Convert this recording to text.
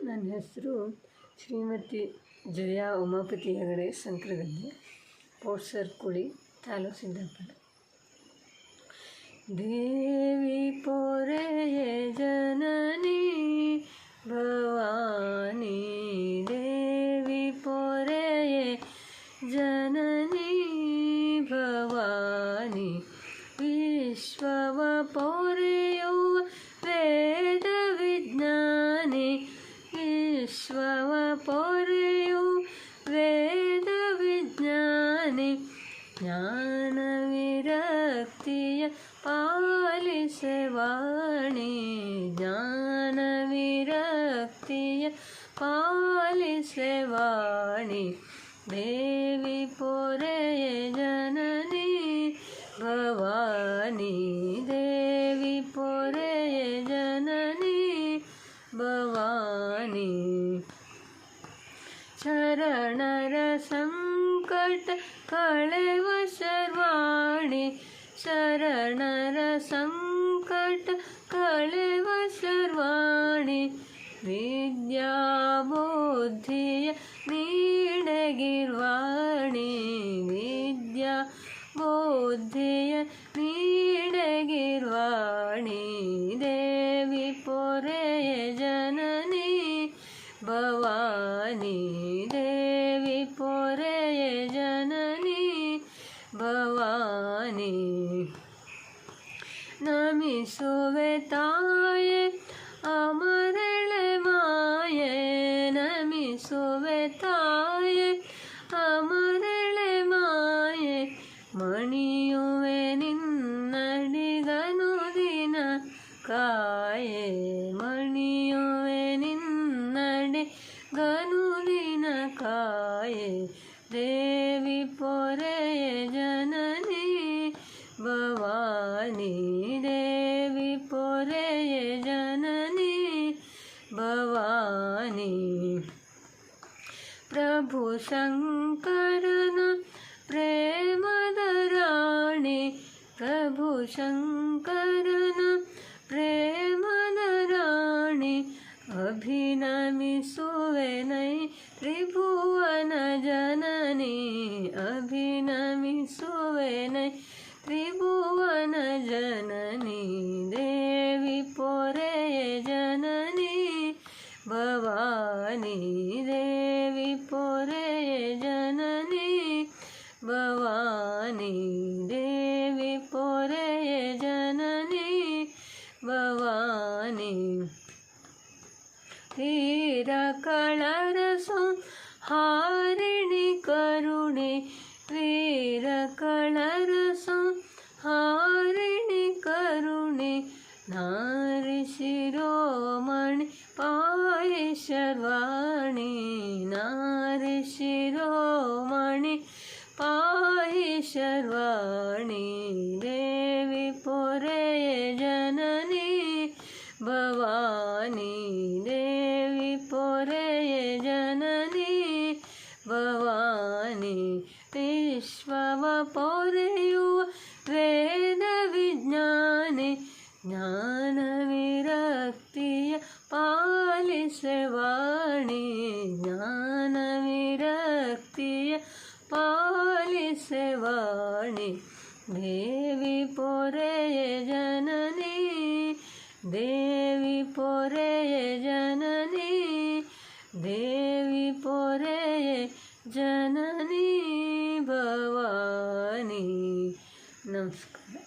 ನನ್ನ ಹೆಸರು ಶ್ರೀಮತಿ ಜಯಾ ಉಮಾಪತಿ ಹೆಗಡೆ ಸಂಕ್ರಗದ್ದೆ, ಪೋಸ್ಟ್ ಸರ್ಕುಳಿ, ತಾಲೂಕು ಸಿದ್ದಾಪುರ. ದೇವಿ ಪೊರೆಯೇ ಜನನಿ ಭವಾನಿ, ದೇವಿ ಪೊರೆಯೇ ಜನನಿ ಭವಾನಿ, ವಿಶ್ವವ ಪೊರೆಯುವ ವೇದ ವಿಜ್ಞಾನಿ, ವಿಶ್ವವ ಪೊರೆಯುವ ವೇದ ವಿಜ್ಞಾನಿ, ಜ್ಞಾನ ವಿರಕ್ತಿಯ ಪಾಲಿಸೆ ವಾಣಿ, ಜ್ಞಾನ ವಿರಕ್ತಿಯ ಪಾಲಿಸೆ ವಾಣಿ, ದೇವಿ ಪೊರೆಯೇ ಜನನಿ ಭವಾನಿ, ದೇವಿ ಪೊರೆಯೇ ಜನನಿ ಭವಾನಿ. ಶರಣರ ಸಂಕಟ ಕಳೆವ ಸರ್ವಾಣಿ, ಶರಣರ ಸಂಕಟ ಕಳೆವ ಸರ್ವಾಣಿ, ವಿದ್ಯಾ ಬುದ್ಧಿಯ ನೀಡಗಿರ್ವಾಣಿ, ವಿದ್ಯಾ ಬುದ್ಧಿಯ ನೀಡಗಿರ್ವಾಣಿ, ದೇವಿ ಪೊರೆಯೇ ಜನನಿ ಭವಾನಿ, ದೇವಿ ಪೊರೆಯೇ ಜನನಿ ಭವಾನಿ. ನಮಿಸುವೆ ತಾಯೇ ಅಮರಳೆ ಮಾಯೆ, ನಮಿಸುವೆ ತಾಯೇ ಅಮರಳೆ ಮಾಯೆ, ಮಣಿಯುವೆ ನಿನ್ನಡಿಗನು ದಿನ ಕಾಯೆ, ಮಣಿಯುವೆ ನಿನ್ನಡಿಗನು ದಿನ ಕಾಯೆ, ದೇವಿ ಪೊರೆಯೇ ಜನನಿ ಭವಾನಿ, ದೇವಿ ಪೊರೆಯೇ ಜನನಿ ಭವಾನಿ. ಪ್ರಭು ಶಂಕರನ ಪ್ರೇಮದ ರಾಣಿ, ಪ್ರಭು ಶಂಕರನ ಪ್ರೇಮದ ರಾಣಿ, ಅಭಿನಮಿಸುವೆ ನೈ ತ್ರಿಭುವನ ಜನನಿ, ಅಭಿನಮಿಸುವೆ ನೈ ತ್ರಿಭುವನ ಜನನಿ, ದೇವಿ ಪೊರೆಯೇ ಜನನಿ ಭವಾನಿ, ದೇವಿ ಪೊರೆಯೇ ಜನನಿ ಭವಾನಿ, ದೇವಿ ಪೊರೆಯೇ ಜನನಿ ಭವಾನಿ. ವೀರ ಕಳರ ಸಂಹಾರಿಣಿ ಕರುಣೆ, ವೀರ ಕಳರ ಸಂಹಾರಿಣಿ ಕರುಣೆ, ನಾರಿ ಶಿರೋಮಣಿ ಪಾಹಿ ಶರ್ವಾಣಿ, ನಾರಿ ಶಿರೋಮಣಿ ಪಾಹಿ ಶರ್ವಾಣಿ, ದೇವಿ ಪೊರೆಯೇ ಜನನಿ ಭವಾನಿ, ದೇವಿ ಪೊರೆಯೇ ಜನನಿ ಭವಾನಿ, ವಿಶ್ವವ ಪೊರೆಯುವ ವೇದ ವಿಜ್ಞಾನಿ, ಜ್ಞಾನ ವಿರಕ್ತಿಯ ಪಾಲಿಸೆ ವಾಣಿ, ಜ್ಞಾನ ವಿರಕ್ತಿಯ ಪಾಲಿಸೆ ವಾಣಿ, ದೇವಿ ಪೊರೆಯೇ ಜನನಿ, ದೇವಿ ಪೊರೆಯೇ ಜನನಿ, ದೇವಿ ಪೊರೆಯೇ ಜನನಿ ಭವಾನಿ. ನಮಸ್ಕಾರ.